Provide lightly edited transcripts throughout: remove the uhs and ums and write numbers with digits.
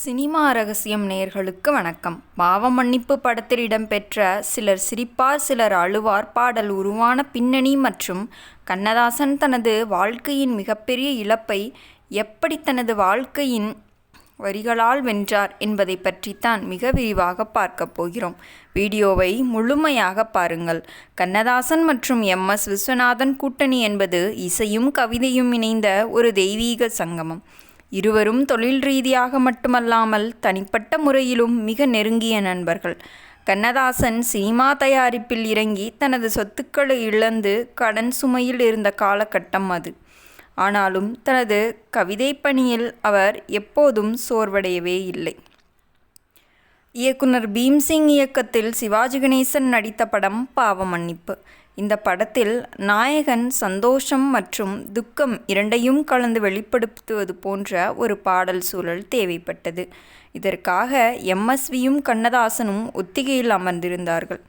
Cinema ரகசியம் நேயர்களுக்கு வணக்கம். பாவ மன்னிப்பு படத்தில் இடம்பெற்ற சிலர் சிரிப்பார் சிலர் அழுவார் பாடல் உருவான பின்னணி மற்றும் கண்ணதாசன் தனது வாழ்க்கையின் மிகப்பெரிய இழப்பை எப்படி தனது வாழ்க்கையின் வரிகளால் வென்றார் என்பதை பற்றித்தான் மிக விரிவாக பார்க்க போகிறோம். வீடியோவை முழுமையாக பாருங்கள். கண்ணதாசன் மற்றும் MS விஸ்வநாதன் கூட்டணி என்பது இசையும் கவிதையும் இணைந்த ஒரு தெய்வீக சங்கமம். இருவரும் தொழில் ரீதியாக மட்டுமல்லாமல் தனிப்பட்ட முறையிலும் மிக நெருங்கிய நண்பர்கள். கண்ணதாசன் சினிமா தயாரிப்பில் இறங்கி தனது சொத்துக்களை இழந்து கடன் சுமையில் இருந்த காலகட்டம் அது. ஆனாலும் தனது கவிதை பணியில் அவர் எப்போதும் சோர்வடையவே இல்லை. இயக்குனர் பீம்சிங் இயக்கத்தில் சிவாஜி கணேசன் நடித்த படம் பாவ மன்னிப்பு. இந்த படத்தில் நாயகன் சந்தோஷம் மற்றும் துக்கம் இரண்டையும் கலந்து வெளிப்படுத்துவது போன்ற ஒரு பாடல் சூழல் தேவைப்பட்டது. இதற்காக MSVயும் கண்ணதாசனும் ஒத்திகையில் அமர்ந்திருந்தார்கள்.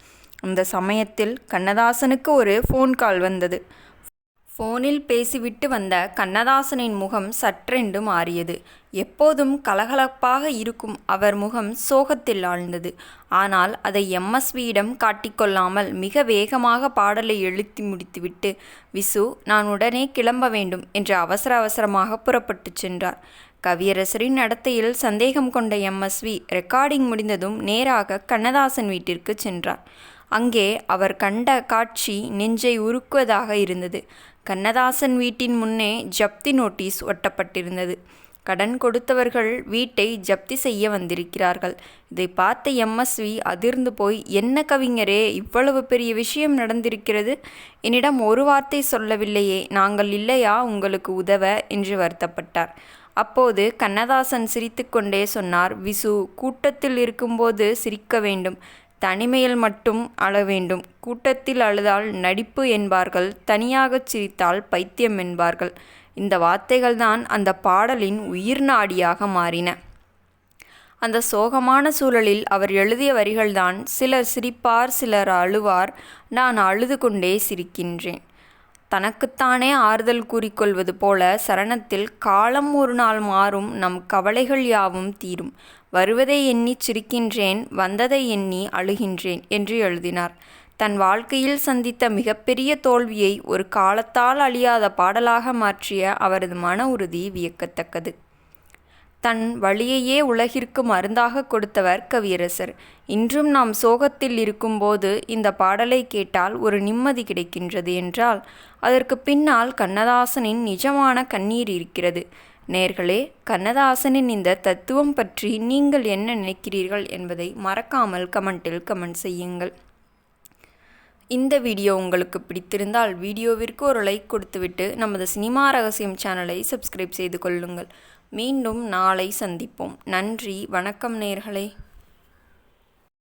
அந்த சமயத்தில் கண்ணதாசனுக்கு ஒரு ஃபோன் கால் வந்தது. ஃபோனில் பேசிவிட்டு வந்த கண்ணதாசனின் முகம் சற்றென்று மாறியது. எப்போதும் கலகலப்பாக இருக்கும் அவர் முகம் சோகத்தில் ஆழ்ந்தது. ஆனால் அதை MSVயிடம் காட்டிக்கொள்ளாமல் மிக வேகமாக பாடலை எழுதி முடித்துவிட்டு, விசு, நான் உடனே கிளம்ப வேண்டும் என்று அவசரமாக புறப்பட்டு சென்றார். கவியரசரின் நடத்தையில் சந்தேகம் கொண்ட MSV ரெக்கார்டிங் முடிந்ததும் நேராக கண்ணதாசன் வீட்டிற்கு சென்றார். அங்கே அவர் கண்ட காட்சி நெஞ்சை உருக்குவதாக இருந்தது. கண்ணதாசன் வீட்டின் முன்னே ஜப்தி நோட்டீஸ் ஒட்டப்பட்டிருந்தது. கடன் கொடுத்தவர்கள் வீட்டை ஜப்தி செய்ய வந்திருக்கிறார்கள். இதை பார்த்த MSV அதிர்ந்து போய், என்ன கவிஞரே, இவ்வளவு பெரிய விஷயம் நடந்திருக்கிறது, என்னிடம் ஒரு வார்த்தை சொல்லவில்லையே, நாங்கள் இல்லையா உங்களுக்கு உதவ என்று வருத்தப்பட்டார். அப்போது கண்ணதாசன் சிரித்துக்கொண்டே சொன்னார், விசு, கூட்டத்தில் இருக்கும்போது சிரிக்க வேண்டும், தனிமையில் மட்டும் அழ வேண்டும். கூட்டத்தில் அழுதால் நடிப்பு என்பார்கள், தனியாகச் சிரித்தால் பைத்தியம் என்பார்கள். இந்த வார்த்தைகள்தான் அந்த பாடலின் உயிர் நாடியாக மாறின. அந்த சோகமான சூழலில் அவர் எழுதிய வரிகள்தான், சிலர் சிரிப்பார் சிலர் அழுவார், நான் அழுது கொண்டே சிரிக்கின்றேன். தனக்குத்தானே ஆறுதல் கூறிக்கொள்வது போல சரணத்தில், காலம் ஒரு நாள் மாறும், நம் கவலைகள் யாவும் தீரும், வருவதை எண்ணி சிரிக்கின்றேன், வந்ததை எண்ணி அழுகின்றேன் என்று எழுதினார். தன் வாழ்க்கையில் சந்தித்த மிகப்பெரிய தோல்வியை ஒரு காலத்தால் அழியாத பாடலாக மாற்றிய அவரது மன உறுதி வியக்கத்தக்கது. தன் வழியையே உலகிற்கு மருந்தாக கொடுத்தவர் கவியரசர். இன்றும் நாம் சோகத்தில் இருக்கும்போது இந்த பாடலை கேட்டால் ஒரு நிம்மதி கிடைக்கின்றது என்றால் அதற்கு பின்னால் கண்ணதாசனின் நிஜமான கண்ணீர் இருக்கிறது. நேயர்களே, கண்ணதாசனின் இந்த தத்துவம் பற்றி நீங்கள் என்ன நினைக்கிறீர்கள் என்பதை மறக்காமல் கமெண்டில் கமெண்ட் செய்யுங்கள். இந்த வீடியோ உங்களுக்கு பிடித்திருந்தால் வீடியோவிற்கு ஒரு லைக் கொடுத்துவிட்டு நமது சினிமா ரகசியம் சேனலை சப்ஸ்கிரைப் செய்து கொள்ளுங்கள். மீண்டும் நாளை சந்திப்போம். நன்றி, வணக்கம் நேயர்களே.